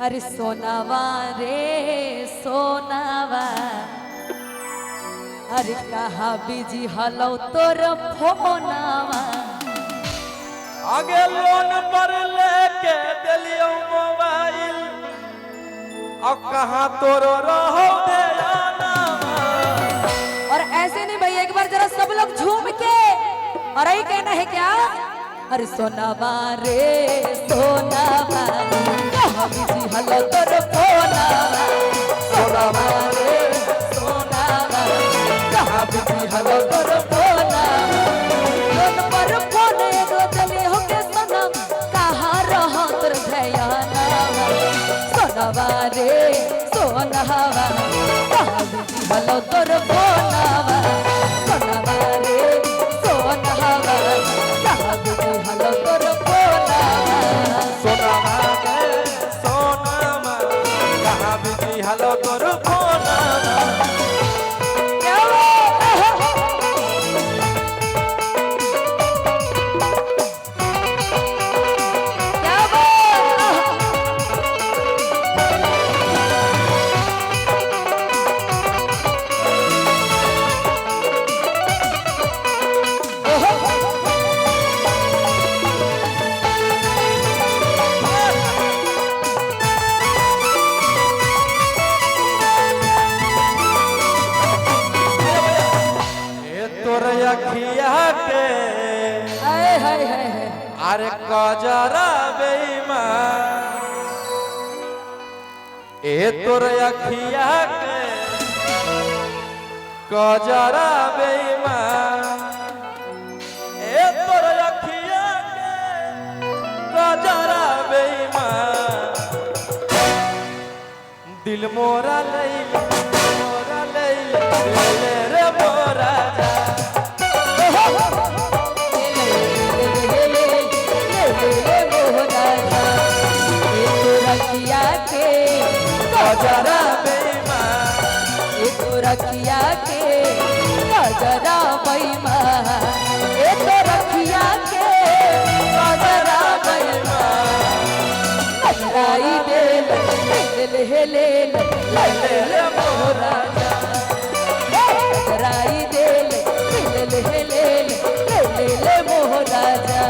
अरे सोनावा रे सोनावा, अरे कहा बिजी हलो तोर फोनावा। आगे लोन पर लेके दिलियो मोबाइल, अब कहाँ तोरो रहो ध्यानावा। और ऐसे नहीं भाई, एक बार जरा सब लोग झूम के और यही कहना है क्या, अरे सोनावा रे सोनावा, कहा बिजी हलो तोर फोनावा। सोनावा रे सोनावा, कहा बिजी हलो तोर फोनावा। लोन पर फोन रोजले होके सनम, कहाँ रहो तोर ध्यानावा। सोनावा रे सोनावा, कहा बिजी हलो तोर फोनावा। सोनावा रे सोनावा, कहा बिजी हलो तोर फोनावा। सोनावा रे सोनावा, कहाँ बिजी हलो तोर फोनावा। क्या बात है? क्या बात ए तोर अखिया के हाय हाय हाय हाय। अरे कजरा बेईमान, ए तोर अखिया के कजरा बेईमान, ए तोर अखिया के कजरा बेईमान। दिल मोरा लैले मोरा लैले ले रे मोरा जा। कजरा बेईमान, रखिया के कजरा बेईमान, ए तो रखिया के कजरा बेईमान। नजराई दे ले ले ले मोरा जा, नजराई दे ले ले ले मोरा जा।